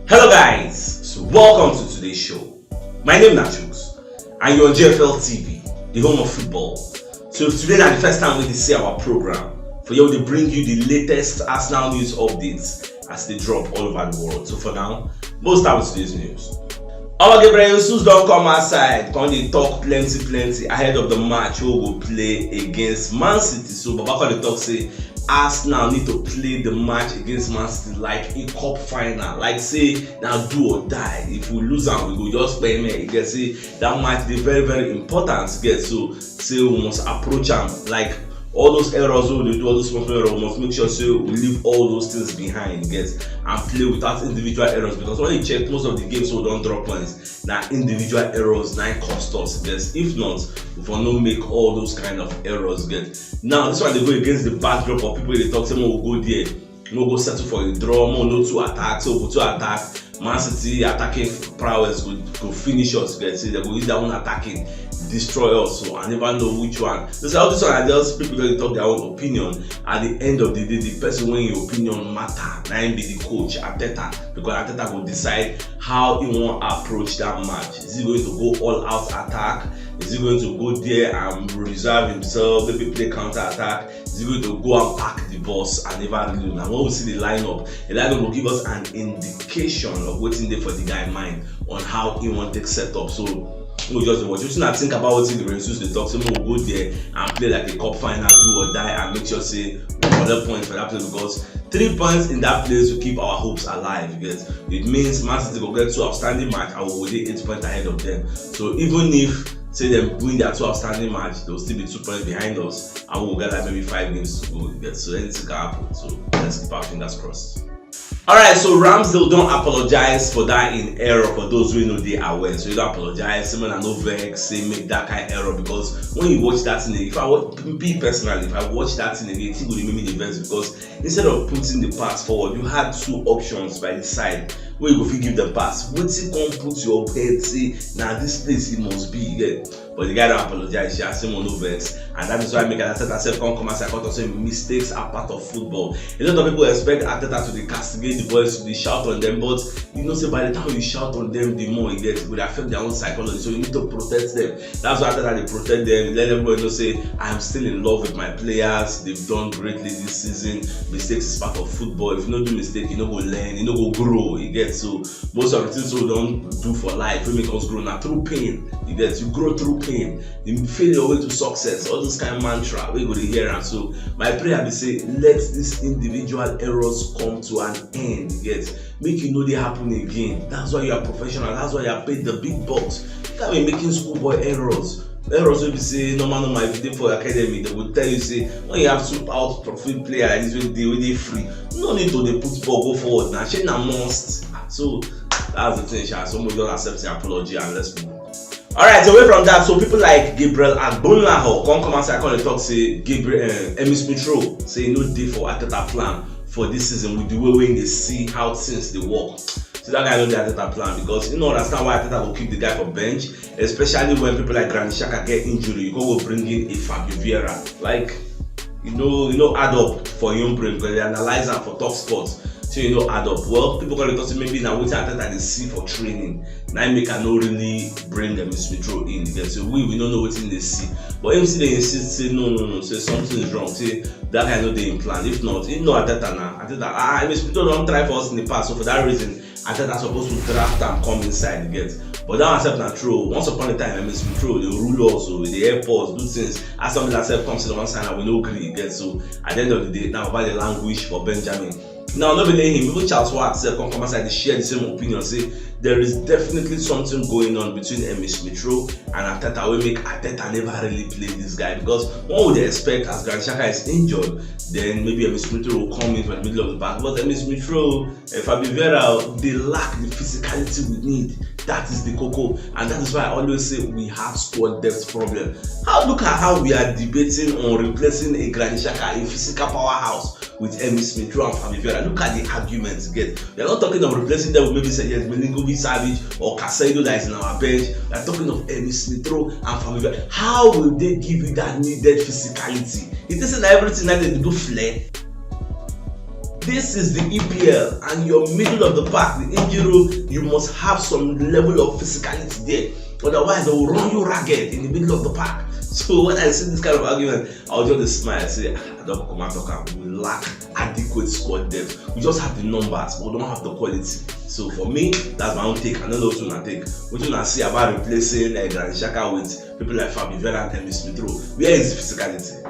Hello guys, so welcome to today's show. My name is CHUKS and you're on JFL TV, the home of football. So if today is the first time we see our program, for you to bring you the latest Arsenal news updates as they drop all over the world. So for now, we'll start with today's news. Our Gabriel Jesus don't come outside, come they talk plenty ahead of the match we will play against Man City. So Baba they talk say Arsenal need to play the match against Man City like a cup final, like say now do or die. If we lose and we go just play me, you get say that match is very important. Get so say we must approach them like all those errors we do, all those small errors, we must make sure say we leave all those things behind, get and play without individual errors, because when you check most of the games we don't drop points, now individual errors now cost us, get if not we will not make all those kind of errors, get. Now this one they go against the backdrop of people they talk say we'll go there, we'll go settle for a draw, more no to attack, so go to attack. Man City attacking prowess go finish us, get see they go use that one attacking destroy us, so I never know which one. So all this one I just people that talk their own opinion. At the end of the day, the person when your opinion matter, now be the coach Arteta, because Arteta will decide how he want to approach that match. Is he going to go all out attack? Is he going to go there and reserve himself, maybe play counter attack? Is he going to go and pack the boss and never really? Now when we see the lineup will give us an indication of what's in there for the guy mind on how he want to set up. So we'll just watch. You should think about what the Jesus they talk. So we'll go there and play like a cup final, do or die, and make sure say other points for that place, because 3 points in that place will keep our hopes alive. Because it means Man City will get 2 outstanding match and we'll be 8 points ahead of them. So even if say them win their 2 outstanding match, they'll still be 2 points behind us, and we'll get like maybe 5 games to go. So anything can happen. So let's keep our fingers crossed. Alright, so Ramsey don't apologize for that in error for those who know they are aware. So you don't apologize, someone and no vex, say make that kind of error, because when you watch that thing, if I watch me personally, if I watch that thing again, it will make me the vex, because instead of putting the pass forward, you had 2 options by the side where you go give the pass. Once you come put your head, say now this place it must be, yeah. But the guy don't apologize, she has no vex, and that is why I make Arteta self come and say mistakes are part of football. A lot of people expect Arteta to castigate the boys, to shout on them, but you know say by the time you shout on them, the more it will affect their own psychology. So you need to protect them. That's why Arteta they protect them, let everybody know say I am still in love with my players. They've done greatly this season. Mistakes is part of football. If you don't do mistake, you don't go learn, you don't go grow. You get so most of the things we don't do for life we make us grow now through pain. You get you grow through pain. You fail your way to success. All this kind of mantra we go to hear. And so my prayer be say let these individual errors come to an end. You get make you know they happen again. That's why you are professional. That's why you are paid the big bucks. You can't be making schoolboy errors. Errors will be say normal if you dey for academy, they will tell you say when you have super out profit player like this when they free, no need to they put ball go forward now. She na must. So that's the thing. Somebody don't accept the apology and let's move. Alright, away from that, so people like Gabriel Agbonlaho come and say I call the talk say Gabriel Emi Smith-Rowe say no day for Arteta plan for this season with the way when they see how things they work. So that guy know the Arteta plan, because you know understand why Arteta will keep the guy for bench, especially when people like Granit Xhaka get injury. You go bring in a Fabio Vieira, like you know add up for young brain, because they analyze them for top sports. So you know add up. Well, people gonna talk maybe now what Arteta they see for training. Now make I no really bring them Smith-Rowe in. So we don't know what in they see. But MC they insist say no, say something is wrong. Say that guy know they implant. If not, you know Arteta now. Arteta Smith-Rowe don't try for us in the past. So for that reason, Arteta supposed to draft and come inside the gate. But that one self not true. Once upon a time, MS Smith-Rowe, they rule also with the airports, do things. As something that self comes to the one side and we no agree. Get so at the end of the day, now about the language for Benjamin. Now, not believe him. Even Charles Watt said, come inside, they share the same opinion. Say there is definitely something going on between Emi Smith-Rowe and Arteta. We make Arteta never really play this guy, because what would they expect as Granit Xhaka is injured? Then maybe Emi Smith-Rowe will come in from the middle of the back. But Emi Smith-Rowe, Fabio Vieira, they lack the physicality we need. That is the cocoa, and that is why I always say we have squad depth problem. Look at how we are debating on replacing a Granit Xhaka, a physical powerhouse, with Emi Smith-Rowe and Fabio Vieira. Look at the arguments again. We are not talking of replacing them with maybe say yes, Milinkovic-Savic or Casado that is in our bench. We are talking of Emi Smith-Rowe and Fabio Vieira. How will they give you that needed physicality? It isn't everything that they do flair. this is the EPL and you're middle of the pack, the injury, you must have some level of physicality there. Otherwise, they will run you ragged in the middle of the pack. So when I see this kind of argument, I'll just smile and say, I don't come out talk. We lack adequate squad depth. We just have the numbers, but we don't have the quality. So for me, that's my own take. I don't know what you take. What you see about replacing Granit Xhaka with people like Fabi Vera and Smith Rowe? Where is the physicality?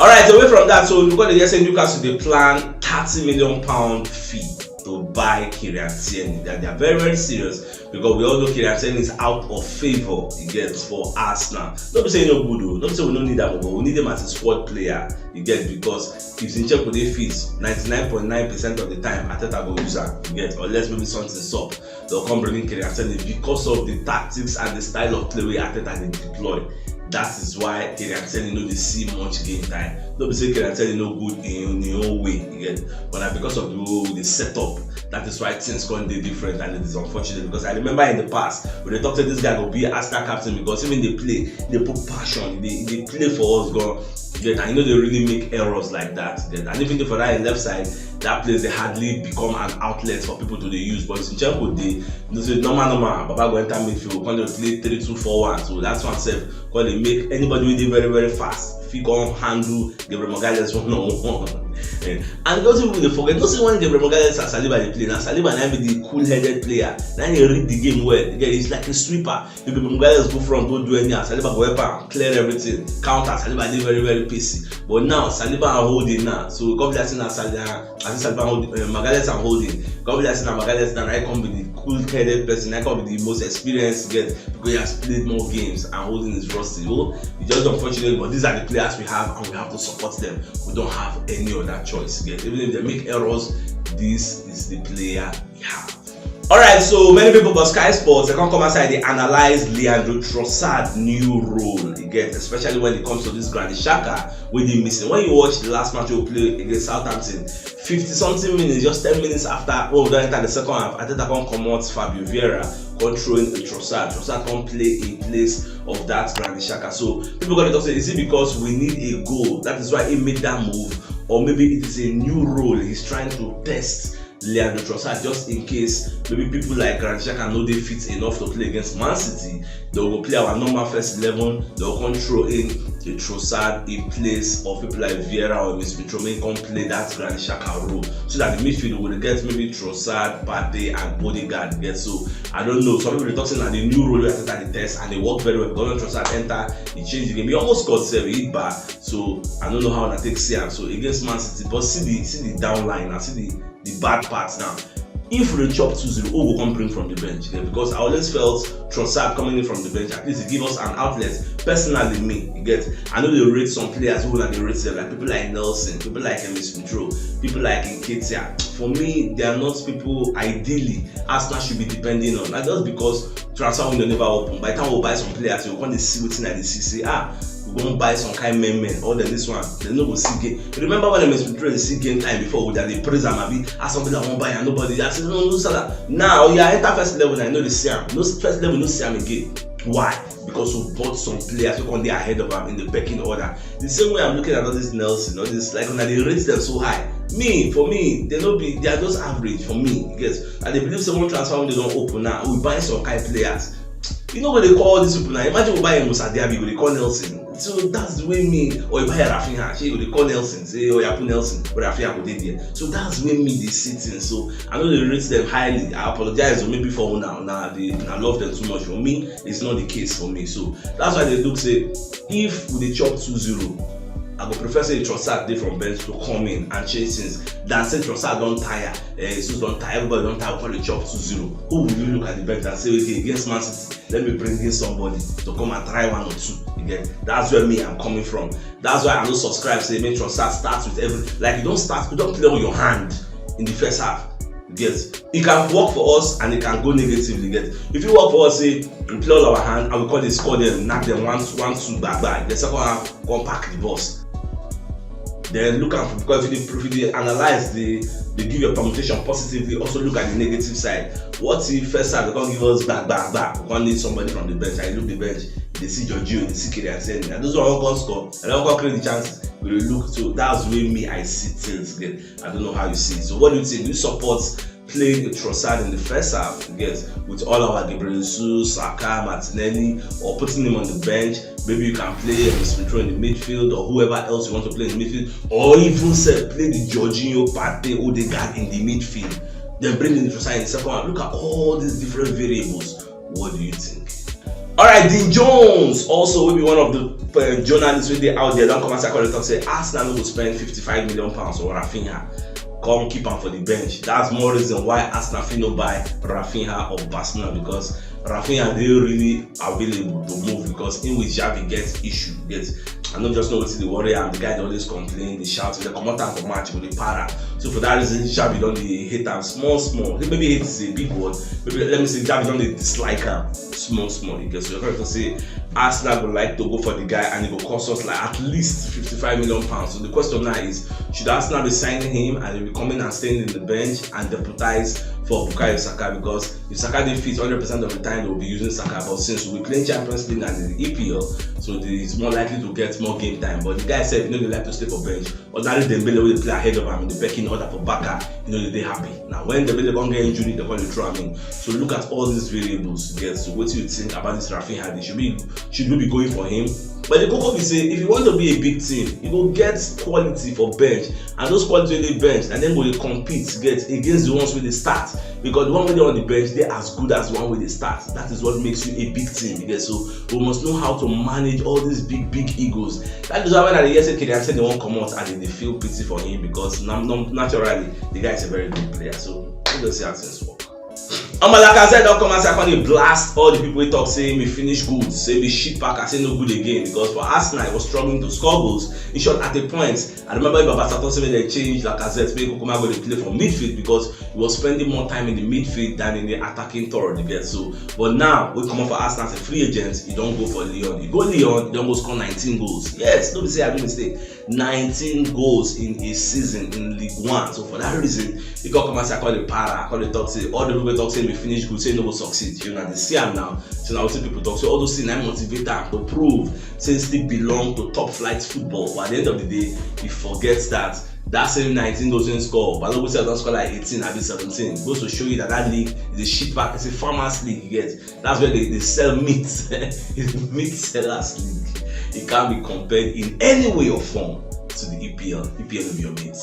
Alright, away from that, so because they say Newcastle they plan £30 million fee to buy Kylian Tierney. They are very, very serious because we all know Kylian Tierney is out of favor. He gets for Arsenal. Don't be saying no good though. Don't say we don't need that, but we need him as a squad player. You get because if Zinchenko they fit 99.9% of the time, Arteta will use her. You get unless maybe something's up, they'll come bring in Kylian Tierney because of the tactics and the style of play where Arteta they deploy. That is why Kylian Tierney no dey see much game time. Don't be say Kylian Tierney no good in your own way, you get. But because of the setup, that is why things can be different, and it is unfortunate because I remember in the past when they talked to this guy will be Arsenal captain because even they play, they put passion, they play for us, go. And you know they really make errors like that. And even for that left side, that place they hardly become an outlet for people to use. But Zinchenko they say normal, Baba go enter midfield, when they play 3-2-4-1. So that's one self. When they make anybody really very, very fast. If you go handle Gabriel Magalhaes 1-on-1. And those people they forget, don't see when Gabriel Magalhaes and Saliba they play. Now Saliba now be the cool-headed player. Now he read the game well. Again, he's like a sweeper. If Gabriel Magalhaes go front, don't do anything. Saliba go up and clear everything. Counter. Saliba they very, very pacey. But now Saliba are holding now. So God bless him. Saliba holding. Magalhaes are holding. God bless him. Magalhaes now I come with the cool-headed person. I come with the most experienced get because he has played more games and holding his rusty. Oh, it's just unfortunate, but these are the players we have and we have to support them. We don't have any other choice. Again, even if they make errors, this is the player we have. Alright, so many people got Sky Sports, they can't come outside, they analyze Leandro Trossard's new role again, especially when it comes to this Granit Xhaka with him missing. When you watch the last match you play against Southampton, 50-something minutes, just 10 minutes after we don't enter the second half, I think I can't come out Fabio Vieira controlling Trossard. Trossard can't play in place of that Granit Xhaka. So people got to talk say, is it because we need a goal? That is why he made that move, or maybe it is a new role he's trying to test Leandro Trossard just in case maybe people like Granit Xhaka know they fit enough to play against Man City. They will play our normal first 11. They will control in the Trossard in place of people like Vieira or Smith Rowe can play that Granit Xhaka role, so that the midfield will get maybe Trossard, Partey, and Bodegaard. Get so I don't know. Some people are talking about the new role we have the test and they work very well. Because when Trossard enter, he changed the game. He almost got 7 hit back. So I don't know how that takes him. So against Man City, but see the downline and see the bad parts now. If we chop 2-0, who will come bring from the bench? Because I always felt Trossard coming in from the bench, at least it give us an outlet. Personally, me, you get. I know they rate some players who like they rate them, like people like Nelson, people like Smith Rowe, people like Nketiah. For me, they are not people ideally Arsenal should be depending on. Not just because transfer window never open. By the time we buy some players, we want to see what's in the CC. We won't buy some kind of men or then this one, they no go see game. Remember when I Smith Rowe see game time before that they praise and ask something that won't buy and nobody. I said no salad. Now you are enter first level and I know they see him. No first level, no see him again. Why? Because we bought some players who can be ahead of him in the pecking order. The same way I'm looking at all this Nelson, all this like when they rate them so high. For me, they are just average for me. Yes, and they believe someone transfer when they don't open now. We buy some kind of players. You know what they call these people now? Imagine we buy a Musa Diaby, they call Nelson. So that's the way me, or you buy a Rafinha, they call Nelson, say, oh, you put Nelson, but Rafinha go there. So that's the way me they sit in. So I know they rate them highly. I apologize, or maybe for now, I love them too much. For me, it's not the case for me. So that's why they look say, if we chop 2-0, I would prefer say Trossard day from bench to come in and chase things than say Trossard don't tire. So don't tire, everybody don't tire, call the chop 2-0. Who will you look at the bench and say, okay, against Man City, let me bring in somebody to come and try 1 or 2. Again, that's where me I'm coming from. That's why I don't subscribe, say make Trossard starts with you don't play with your hand in the first half. Get it can work for us and it can go negatively. Get if you work for us, say we play all our hand and we call the score them, knock them 1-2 back. The second half, come pack the boss. Then look at because if they analyze they give your permutation positively, also look at the negative side. What if first half they can't give us back? We can't need somebody from the bench. I look the bench, they see Giorgio, they see Kylian Tierney, and those who are going to score, and they don't create the chances. we look. So that's the way me I see things. Again, I don't know how you see it. So what do you think? Do you support playing a Trossard in the first half, with all our Gabriel Jesus, Saka, Martinelli, or putting him on the bench? Maybe you can play Smith Rowe in the midfield, or whoever else you want to play in the midfield, or even play the Jorginho, Partey, Odegaard in the midfield. Then bring in the Trossard in the second half. Look at all these different variables. What do you think? Alright, Dean Jones also will be one of the journalists with out there. Don't come and say Arsenal will spend £55 million on Rafinha. Come keep him for the bench. That's more reason why Arsenal feel buy Rafinha of Barcelona, because Rafinha they really available to move, because in which Xavi gets issue. I don't just know what's the worry, and the guy they always complain, they shout, they come out for match with the para. So for that reason, Xavi don't hate him small. Maybe hate is a big word. Maybe let me say Xavi don't dislike him small. So you're going to say Arsenal would like to go for the guy, and it will cost us like at least £55 million. So the question now is, should Arsenal be signing him and he'll be coming and staying in the bench and deputize for Bukayo Saka? Because if Saka did fit 100% of the time, they will be using Saka. But since we playing Champions League and the EPL, so he's more likely to get more game time. But the guy said, they like to stay for bench. Ordinarily, Dembele will play ahead of him in the pecking order for Baka. They're happy. Now, when Dembele gonna get injury, they're going to throw him in. So look at all these variables. So what do you think about this Rafinha? Should we be going for him? But the Coco will say, if you want to be a big team, you will get quality for bench, and those quality will they bench, and then will they compete against the ones where they start. Because the one where they on the bench, they're as good as the one where they start. That is what makes you a big team. So we must know how to manage all these big egos. That is why when I said Kylian said they won't come out, and they feel pity for him, because naturally the guy is a very good player. So let's see how things work. Like I said, don't come and say I can't blast all the people who talk saying me finish good, say me shit pack, I say no good again. Because for Arsenal, I was struggling to score goals. In short, at a point, I remember Babasato saying they changed like I said, make Kokoma go to play for midfield, because he was spending more time in the midfield than in the attacking third. So, but now we come up for Arsenal as a free agent. You don't go for Lyon. You go Lyon, you don't go score 19 goals. Yes, don't say I do mistake. 19 goals in a season in League One. So for that reason, you got come and say I call it para, I call it talk say all the people talk say we finish good, say no go succeed. You know, they see him now. So now we see people talk. So all those things I motivate them to prove since they belong to top flight football. But at the end of the day, he forgets that same 19 goals in score. Balogun said don't score like 18, I be 17. Goes to show you that league is a shit pack, it's a farmers league, you get. That's where they sell meat. It's a meat sellers league. It can't be compared in any way or form to the EPL. EPL will be your mate.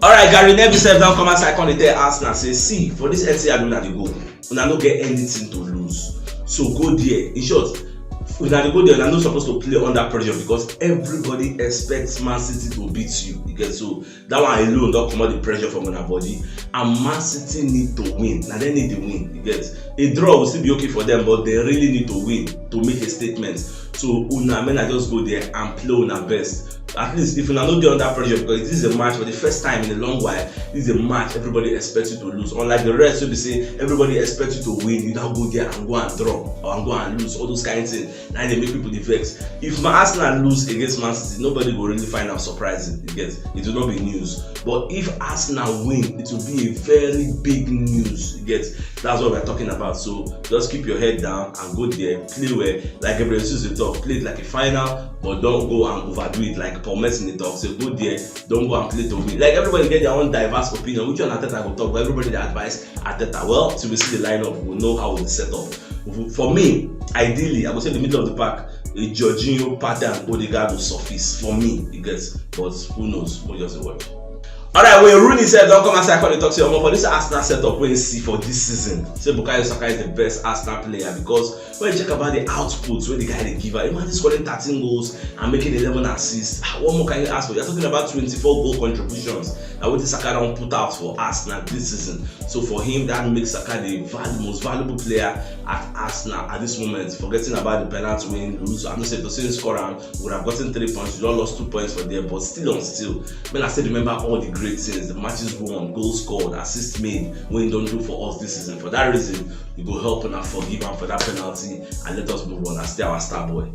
Alright, Gary Neville said don't come outside on the tell Arsenal say, see, for this Etihad una dey go, una no get anything to lose. So go there. In short, una dey go there, una no supposed to play under pressure, because everybody expects Man City to beat you. You get, so that one alone don't come out the pressure from una body. And Man City need to win. Now they need to win. You get, a draw will still be okay for them, but they really need to win to make a statement. So una men just go there and play una best. At least if you are not there under pressure, because this is a match for the first time in a long while. This is a match everybody expects you to lose. Unlike the rest, so they say everybody expects you to win. You now go there and go and draw or go and lose. All those kinds of things. Now they make people vex. If Arsenal lose against Man City, nobody will really find out surprising. It will not be news. But if Arsenal win, it will be a very big news. That's what we're talking about. So just keep your head down and go there, play well. Like everybody says they talk, play it like a final, but don't go and overdo it like Paul Messi in the talk. So go there, don't go and play to win. Like everybody get their own diverse opinion. Which one Arteta will talk, but everybody they advise Arteta. Well, till we see the lineup, we'll know how we'll set up. For me, ideally, I would say the middle of the pack, a Jorginho, Partey, and Odegaard will surface for me. But who knows? We'll just watch. Alright, when Rooney said don't come and say I call the talk, say for this Arsenal setup when you see for this season, say Bukayo Saka is the best Arsenal player, because when you check about the outputs where the guy they give her, imagine scoring 13 goals and making 11 assists. What more can you ask for? You're talking about 24 goal contributions that what the Saka don't put out for Arsenal this season. So for him, that makes Saka the most valuable player at Arsenal at this moment. Forgetting about the penalty win, lose. I'm not saying the same scorer would have gotten 3 points. You don't lost 2 points for them, but still. When I still remember all the great things, the matches won, goals scored, assists made, when you don't do for us this season. For that reason, you go help and forgive him for that penalty and let us move on and stay our star boy.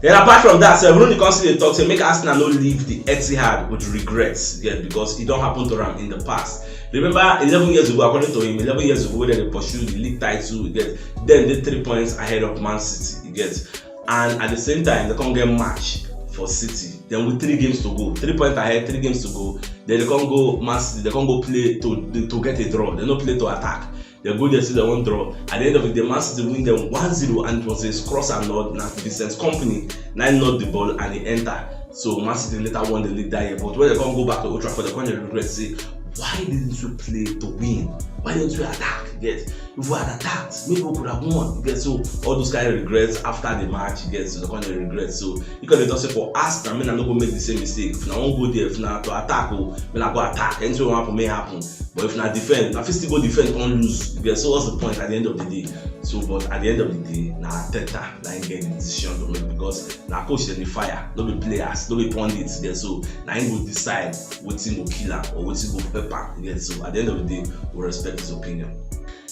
Then apart from that, Rooney constantly talks to make Arsenal not leave the Etihad with regrets, because it don't happen to him in the past. Remember 11 years ago, according to him, 11 years ago when they pursued the league title, then they 3 points ahead of Man City, and at the same time they can't get match for City. Then with 3 games to go, 3 points ahead, 3 games to go. Then they can't go Man City. They can't go play to get a draw. They don't play to attack. They go there, see they won't draw. At the end of it, the Man City win them 1-0, and it was a cross and nod. Now Vincent's company 9-0 the ball and he enter. So Man City later won the league that year. But when they can't go back to Old Trafford, they can't regret say, why didn't we play to win? Why didn't we attack? If we had attacked, maybe we could have won. So all those kind of regrets after the match, so the kind of regrets. So you can just say for us, I'm not going to make the same mistake. If I won't go there, if not to attack, when I go attack, anything will happen may happen. But if not defend, if I still go defend, can't lose. So what's the point at the end of the day? So, but at the end of the day, now Teta, now get the decision to make because now coach is the fire, don't be players, don't be pundits. So now he will decide what's in go killer or what's in go pepper. So at the end of the day, we respect his opinion.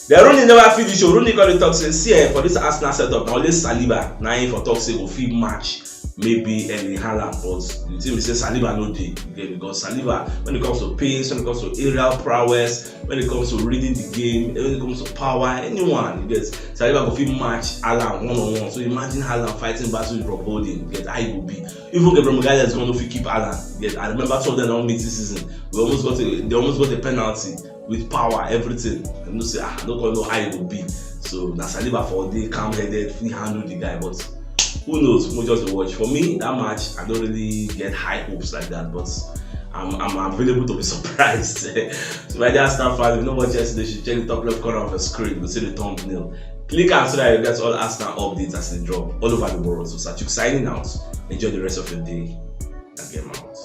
The Rooney never finish. Rooney got to talk say, see for this Arsenal setup, now only Saliba, now in for talk say go fit match maybe Haaland, but the team say Saliba no day because Saliba, when it comes to pace, when it comes to aerial prowess, when it comes to reading the game, when it comes to power, anyone Saliba go fit match Haaland one-on-one. So imagine Haaland fighting battle with Rob Holding, how it will be. Even Gabriel Magalhaes is going to keep Haaland. I remember 2 of them on this season. They almost got a penalty with power, everything. And you say, I don't know how it will be. So now Saliba for a day, calm-headed, free handle the guy, but who knows? We'll just watch. For me, that match, I don't really get high hopes like that, but I'm available to be surprised. So my dear Arsenal fans, if you know what yesterday, you should check the top left corner of the screen. You'll see the thumbnail. Click on so that you get all Arsenal updates as they drop all over the world. So CHUKS signing out. Enjoy the rest of your day and get out.